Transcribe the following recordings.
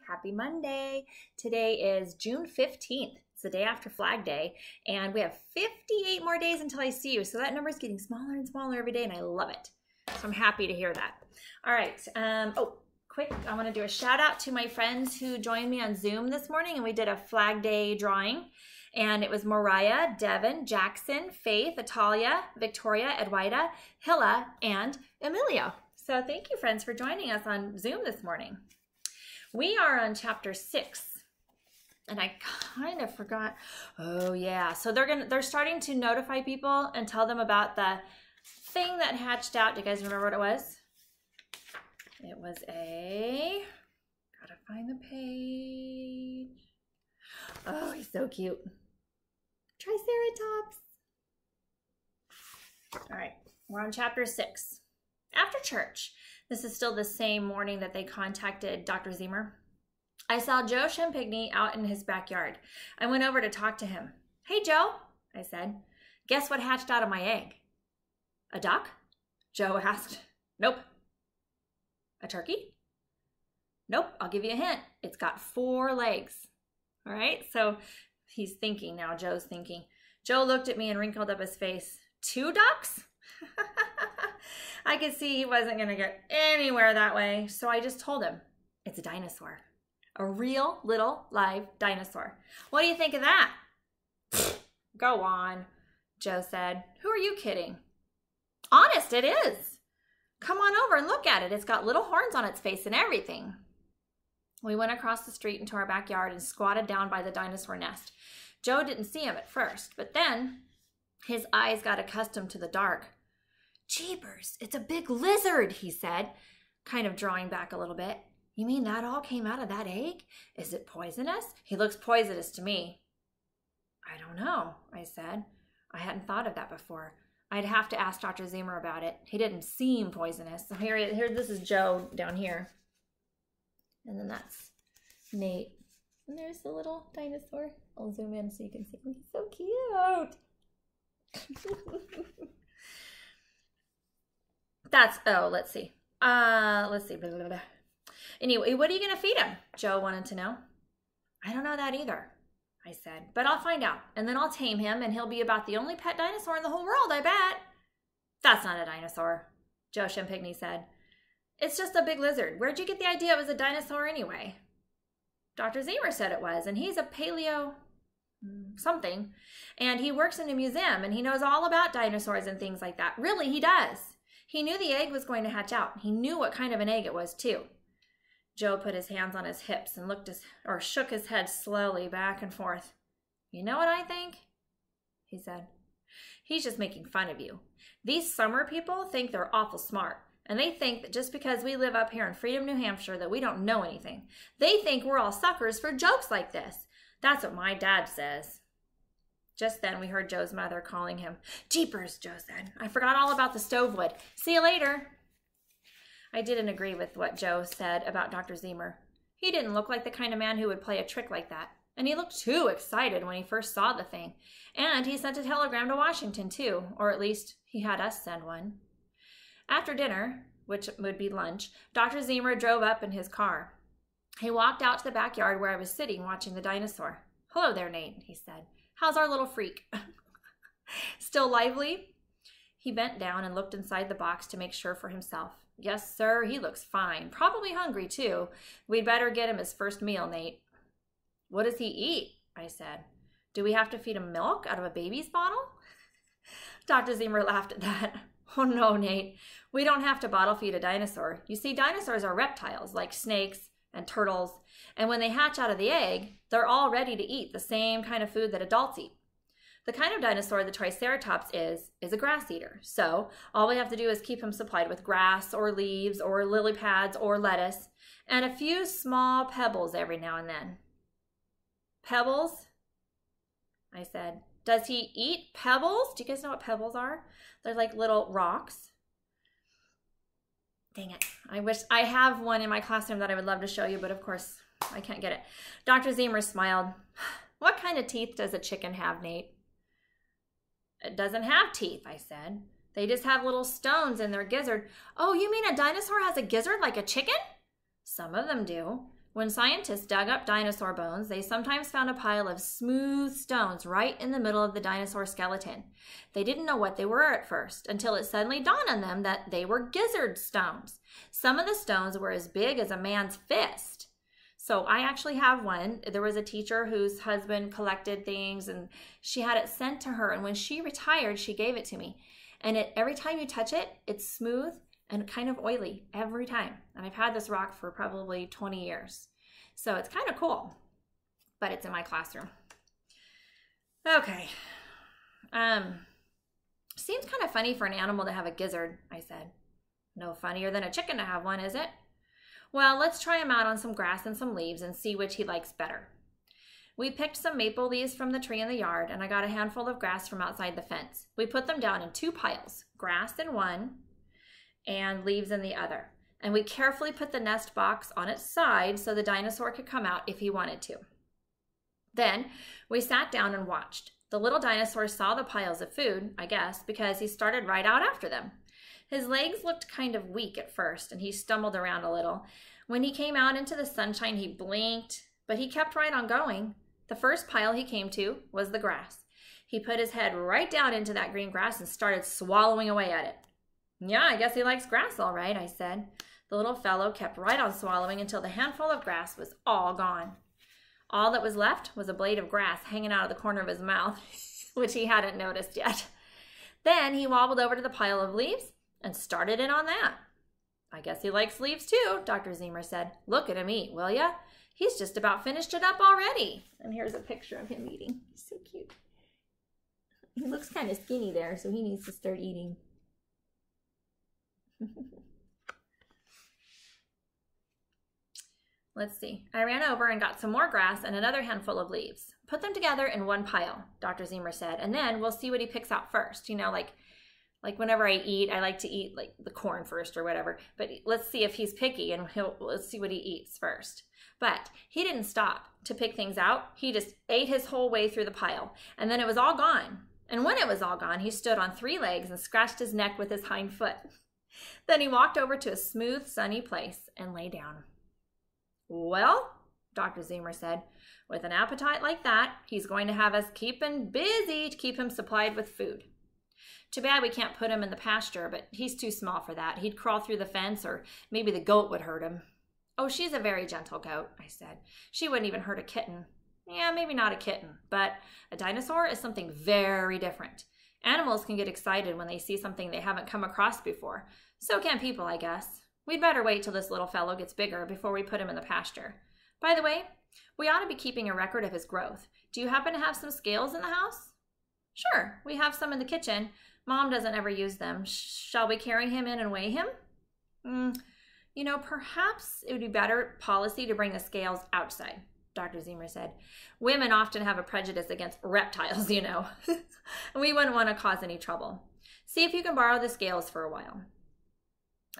Happy Monday. Today is June 15th. It's the day after Flag Day, and we have 58 more days until I see you. So that number is getting smaller and smaller every day, and I love it. So I'm happy to hear that. All right. Quick, I want to do a shout out to my friends who joined me on Zoom this morning, and we did a Flag Day drawing. And it was Mariah, Devin, Jackson, Faith, Atalia, Victoria, Edwida, Hilla, and Emilio. So thank you, friends, for joining us on Zoom this morning. We are on chapter 6, and I kind of forgot. Oh yeah, so they're starting to notify people and tell them about the thing that hatched out. Do you guys remember what it was? It was gotta find the page. Oh, he's so cute. Triceratops. All right, we're on chapter 6. After church, this is still the same morning that they contacted Dr. Zemer. I saw Joe Champagne out in his backyard. I went over to talk to him. Hey, Joe, I said. Guess what hatched out of my egg? A duck? Joe asked. Nope. A turkey? Nope, I'll give you a hint. It's got 4 legs. All right, so he's thinking now. Joe's thinking. Joe looked at me and wrinkled up his face. 2 ducks? I could see he wasn't going to get anywhere that way, so I just told him, it's a dinosaur. A real little live dinosaur. What do you think of that? Go on, Joe said. Who are you kidding? Honest, it is. Come on over and look at it. It's got little horns on its face and everything. We went across the street into our backyard and squatted down by the dinosaur nest. Joe didn't see him at first, but then his eyes got accustomed to the dark. Jeepers, it's a big lizard, he said, kind of drawing back a little bit. You mean that all came out of that egg? Is it poisonous? He looks poisonous to me. I don't know, I said. I hadn't thought of that before. I'd have to ask Dr. Zemer about it. He didn't seem poisonous. So here, this is Joe down here. And then that's Nate. And there's the little dinosaur. I'll zoom in so you can see him. He's so cute. Let's see. Blah, blah, blah. Anyway, what are you going to feed him? Joe wanted to know. I don't know that either, I said. But I'll find out. And then I'll tame him, and he'll be about the only pet dinosaur in the whole world, I bet. That's not a dinosaur, Joe Champagne said. It's just a big lizard. Where'd you get the idea it was a dinosaur anyway? Dr. Zemer said it was, and he's a paleo something, and he works in a museum, and he knows all about dinosaurs and things like that. Really, he does. He knew the egg was going to hatch out. He knew what kind of an egg it was, too. Joe put his hands on his hips and shook his head slowly back and forth. You know what I think? He said. He's just making fun of you. These summer people think they're awful smart. And they think that just because we live up here in Freedom, New Hampshire, that we don't know anything. They think we're all suckers for jokes like this. That's what my dad says. Just then, we heard Joe's mother calling him. Jeepers, Joe said. I forgot all about the stove wood. See you later. I didn't agree with what Joe said about Dr. Zemer. He didn't look like the kind of man who would play a trick like that. And he looked too excited when he first saw the thing. And he sent a telegram to Washington, too. Or at least, he had us send one. After dinner, which would be lunch, Dr. Zemer drove up in his car. He walked out to the backyard where I was sitting watching the dinosaur. Hello there, Nate, he said. How's our little freak? Still lively? He bent down and looked inside the box to make sure for himself. Yes, sir, he looks fine. Probably hungry, too. We'd better get him his first meal, Nate. What does he eat? I said. Do we have to feed him milk out of a baby's bottle? Dr. Zemer laughed at that. Oh, no, Nate. We don't have to bottle feed a dinosaur. You see, dinosaurs are reptiles like snakes and turtles. And when they hatch out of the egg, they're all ready to eat the same kind of food that adults eat. The kind of dinosaur the Triceratops is a grass eater. So all we have to do is keep him supplied with grass or leaves or lily pads or lettuce and a few small pebbles every now and then. Pebbles? I said. Does he eat pebbles? Do you guys know what pebbles are? They're like little rocks. Dang it. I wish I have one in my classroom that I would love to show you, but of course I can't get it. Dr. Zemer smiled. What kind of teeth does a chicken have, Nate? It doesn't have teeth, I said. They just have little stones in their gizzard. Oh, you mean a dinosaur has a gizzard like a chicken? Some of them do. When scientists dug up dinosaur bones, they sometimes found a pile of smooth stones right in the middle of the dinosaur skeleton. They didn't know what they were at first, until it suddenly dawned on them that they were gizzard stones. Some of the stones were as big as a man's fist. So I actually have one. There was a teacher whose husband collected things, and she had it sent to her. And when she retired, she gave it to me. And every time you touch it, it's smooth and kind of oily every time. And I've had this rock for probably 20 years. So it's kind of cool, but it's in my classroom. Okay. Seems kind of funny for an animal to have a gizzard, I said. No funnier than a chicken to have one, is it? Well, let's try him out on some grass and some leaves and see which he likes better. We picked some maple leaves from the tree in the yard, and I got a handful of grass from outside the fence. We put them down in 2 piles, grass in one and leaves in the other. And we carefully put the nest box on its side so the dinosaur could come out if he wanted to. Then we sat down and watched. The little dinosaur saw the piles of food, I guess, because he started right out after them. His legs looked kind of weak at first, and he stumbled around a little. When he came out into the sunshine, he blinked, but he kept right on going. The first pile he came to was the grass. He put his head right down into that green grass and started swallowing away at it. Yeah, I guess he likes grass all right, I said. The little fellow kept right on swallowing until the handful of grass was all gone. All that was left was a blade of grass hanging out of the corner of his mouth, which he hadn't noticed yet. Then he wobbled over to the pile of leaves and started in on that. I guess he likes leaves too, Dr. Zemer said. Look at him eat, will ya? He's just about finished it up already. And here's a picture of him eating. He's so cute. He looks kind of skinny there, so he needs to start eating. Let's see. I ran over and got some more grass and another handful of leaves. Put them together in one pile, Dr. Zemer said, and then we'll see what he picks out first. You know, like whenever I eat, I like to eat like the corn first or whatever. But let's see if he's picky, and let's see what he eats first. But he didn't stop to pick things out. He just ate his whole way through the pile, and then it was all gone. And when it was all gone, he stood on 3 legs and scratched his neck with his hind foot. Then he walked over to a smooth, sunny place and lay down. Well, Dr. Zemer said, with an appetite like that, he's going to have us keeping busy to keep him supplied with food. Too bad we can't put him in the pasture, but he's too small for that. He'd crawl through the fence, or maybe the goat would hurt him. Oh, she's a very gentle goat, I said. She wouldn't even hurt a kitten. Yeah, maybe not a kitten, but a dinosaur is something very different. Animals can get excited when they see something they haven't come across before. So can people, I guess. We'd better wait till this little fellow gets bigger before we put him in the pasture. By the way, we ought to be keeping a record of his growth. Do you happen to have some scales in the house? Sure, we have some in the kitchen. Mom doesn't ever use them. Shall we carry him in and weigh him? You know, perhaps it would be better policy to bring the scales outside, Dr. Zemer said. Women often have a prejudice against reptiles, you know. We wouldn't want to cause any trouble. See if you can borrow the scales for a while.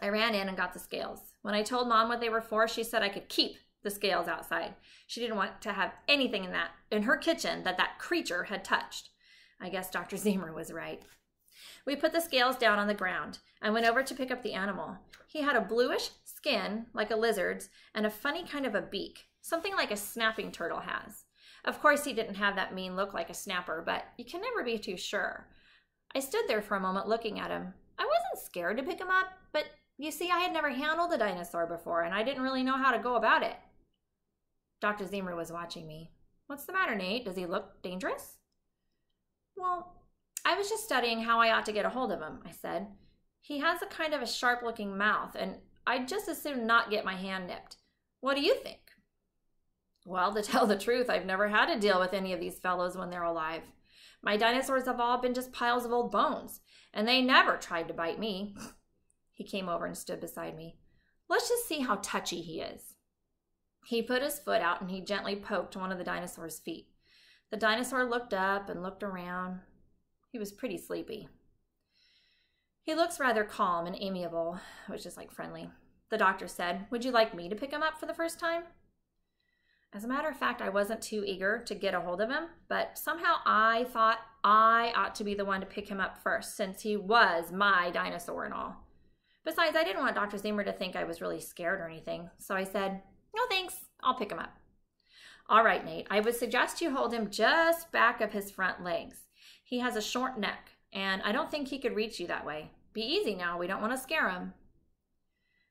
I ran in and got the scales. When I told Mom what they were for, she said I could keep the scales outside. She didn't want to have anything in her kitchen that creature had touched. I guess Dr. Zemer was right. We put the scales down on the ground. I went over to pick up the animal. He had a bluish skin, like a lizard's, and a funny kind of a beak, something like a snapping turtle has. Of course, he didn't have that mean look like a snapper, but you can never be too sure. I stood there for a moment looking at him. I wasn't scared to pick him up, but you see, I had never handled a dinosaur before, and I didn't really know how to go about it. Dr. Zemer was watching me. What's the matter, Nate? Does he look dangerous? Well, I was just studying how I ought to get a hold of him, I said. He has a kind of a sharp-looking mouth, and I'd just as soon not get my hand nipped. What do you think? Well, to tell the truth, I've never had to deal with any of these fellows when they're alive. My dinosaurs have all been just piles of old bones, and they never tried to bite me. He came over and stood beside me. Let's just see how touchy he is. He put his foot out and he gently poked one of the dinosaur's feet. The dinosaur looked up and looked around. He was pretty sleepy. He looks rather calm and amiable, which is like friendly. The doctor said, "Would you like me to pick him up for the first time?" As a matter of fact, I wasn't too eager to get a hold of him, but somehow I thought I ought to be the one to pick him up first, since he was my dinosaur and all. Besides, I didn't want Dr. Zemer to think I was really scared or anything, so I said, "No thanks, I'll pick him up. All right, Nate, I would suggest you hold him just back of his front legs. He has a short neck, and I don't think he could reach you that way. Be easy now, we don't want to scare him.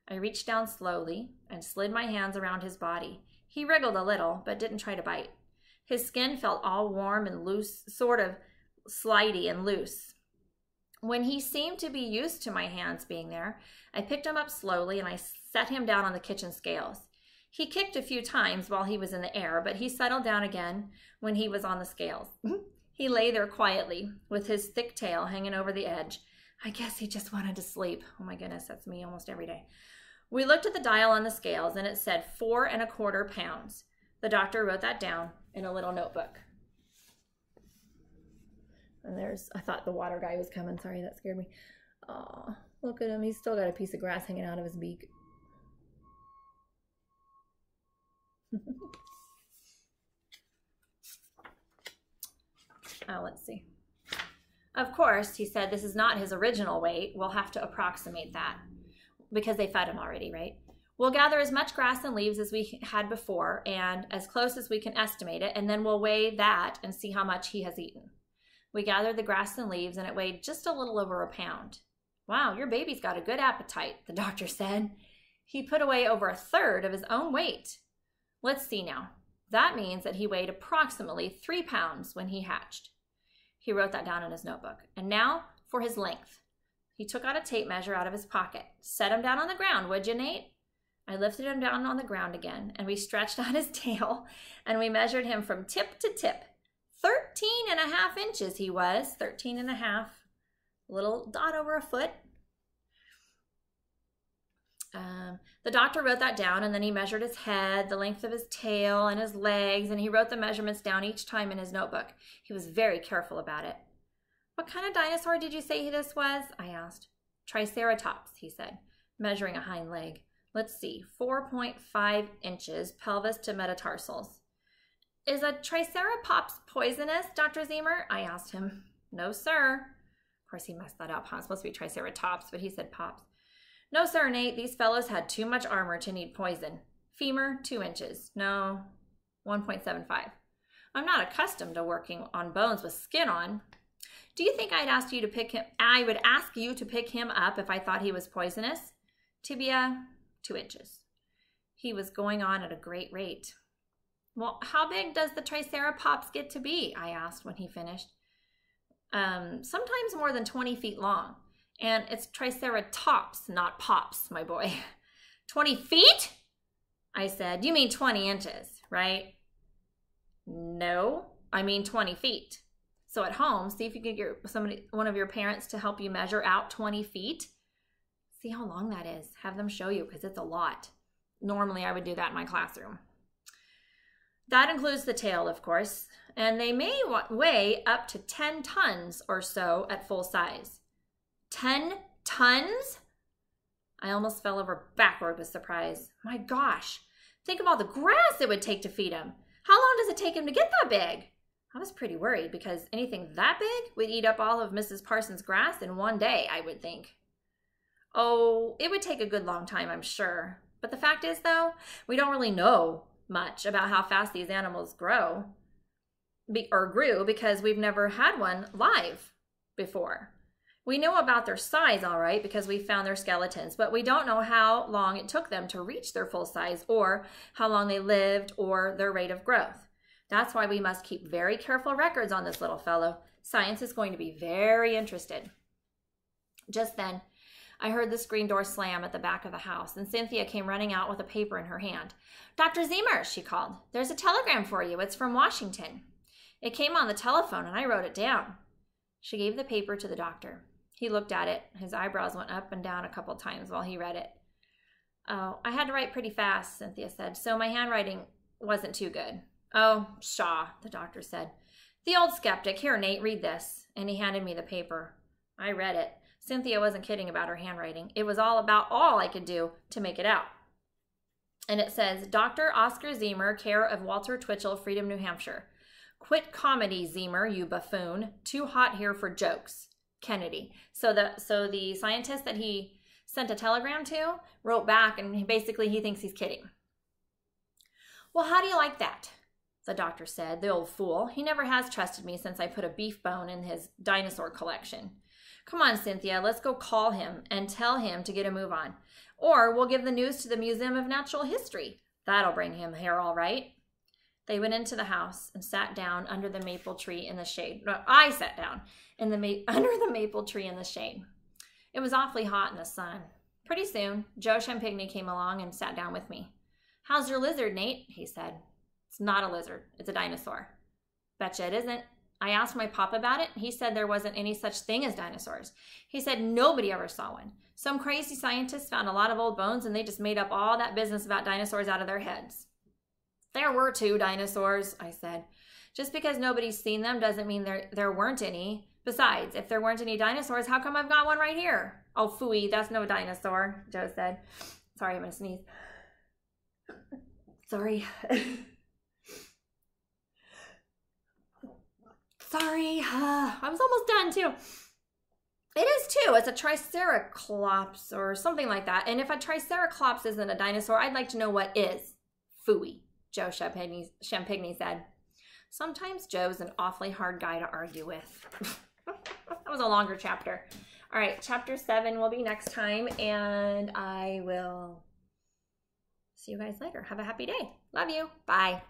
I reached down slowly and slid my hands around his body. He wriggled a little, but didn't try to bite. His skin felt all warm and loose, sort of slidey and loose. When he seemed to be used to my hands being there, I picked him up slowly and I set him down on the kitchen scales. He kicked a few times while he was in the air, but he settled down again when he was on the scales. He lay there quietly with his thick tail hanging over the edge. I guess he just wanted to sleep. Oh my goodness, that's me almost every day. We looked at the dial on the scales and it said 4¼ pounds. The doctor wrote that down in a little notebook. And I thought the water guy was coming. Sorry, that scared me. Oh, look at him. He's still got a piece of grass hanging out of his beak. Oh, let's see. Of course, he said this is not his original weight. We'll have to approximate that because they fed him already, right? We'll gather as much grass and leaves as we had before and as close as we can estimate it, and then we'll weigh that and see how much he has eaten. We gathered the grass and leaves, and it weighed just a little over a pound. Wow, your baby's got a good appetite, the doctor said. He put away over 1/3 of his own weight. Let's see now. That means that he weighed approximately 3 pounds when he hatched. He wrote that down in his notebook. And now for his length. He took out a tape measure out of his pocket. Set him down on the ground, would you, Nate? I lifted him down on the ground again, and we stretched out his tail, and we measured him from tip to tip. 13½ inches he was, 13½, little dot over a foot. The doctor wrote that down, and then he measured his head, the length of his tail, and his legs, and he wrote the measurements down each time in his notebook. He was very careful about it. What kind of dinosaur did you say this was? I asked. Triceratops, he said, measuring a hind leg. Let's see, 4.5 inches, pelvis to metatarsals. Is a Triceratops poisonous, Dr. Zemer? I asked him. No, sir. Of course, he messed that up, huh? It's supposed to be Triceratops, but he said pops. No, sir, Nate. These fellows had too much armor to need poison. Femur, 2 inches. No, 1.75. I'm not accustomed to working on bones with skin on. Do you think I'd ask you to pick him? I would ask you to pick him up if I thought he was poisonous. Tibia, 2 inches. He was going on at a great rate. Well, how big does the Triceratops get to be? I asked when he finished. Sometimes more than 20 feet long. And it's Triceratops, not pops, my boy. 20 feet? I said, you mean 20 inches, right? No, I mean 20 feet. So at home, see if you can get one of your parents to help you measure out 20 feet. See how long that is. Have them show you because it's a lot. Normally, I would do that in my classroom. That includes the tail, of course, and they may weigh up to 10 tons or so at full size. 10 tons? I almost fell over backward with surprise. My gosh, think of all the grass it would take to feed him. How long does it take him to get that big? I was pretty worried because anything that big would eat up all of Mrs. Parsons' grass in one day, I would think. Oh, it would take a good long time, I'm sure. But the fact is, though, we don't really know much about how fast these animals grew because we've never had one live before. We know about their size, all right, because we found their skeletons, but we don't know how long it took them to reach their full size or how long they lived or their rate of growth. That's why we must keep very careful records on this little fellow. Science is going to be very interested. Just then, I heard the screen door slam at the back of the house, and Cynthia came running out with a paper in her hand. Dr. Zemer, she called. There's a telegram for you. It's from Washington. It came on the telephone, and I wrote it down. She gave the paper to the doctor. He looked at it. His eyebrows went up and down a couple times while he read it. Oh, I had to write pretty fast, Cynthia said, so my handwriting wasn't too good. Oh, pshaw, the doctor said. The old skeptic. Here, Nate, read this. And he handed me the paper. I read it. Cynthia wasn't kidding about her handwriting. It was all I could do to make it out. And it says, Dr. Oscar Zemer, care of Walter Twitchell, Freedom, New Hampshire. Quit comedy, Zemer, you buffoon. Too hot here for jokes. Kennedy. So the scientist that he sent a telegram to wrote back, and basically he thinks he's kidding. Well, how do you like that? The doctor said. The old fool. He never has trusted me since I put a beef bone in his dinosaur collection. Come on, Cynthia, let's go call him and tell him to get a move on. Or we'll give the news to the Museum of Natural History. That'll bring him here all right. They went into the house and sat down under the maple tree in the shade. No, I sat down under the maple tree in the shade. It was awfully hot in the sun. Pretty soon, Joe Champagne came along and sat down with me. How's your lizard, Nate? He said. It's not a lizard. It's a dinosaur. Betcha it isn't. I asked my pop about it. He said there wasn't any such thing as dinosaurs. He said nobody ever saw one. Some crazy scientists found a lot of old bones and they just made up all that business about dinosaurs out of their heads. There were 2 dinosaurs, I said. Just because nobody's seen them doesn't mean there weren't any. Besides, if there weren't any dinosaurs, how come I've got one right here? Oh, phooey, that's no dinosaur, Joe said. Sorry, I'm going to sneeze. Sorry. Sorry, I was almost done too. It is too. It's a triceraclops or something like that. And if a triceraclops isn't a dinosaur, I'd like to know what is. Phooey, Joe Champagne said. Sometimes Joe's an awfully hard guy to argue with. That was a longer chapter. All right, chapter 7 will be next time, and I will see you guys later. Have a happy day. Love you. Bye.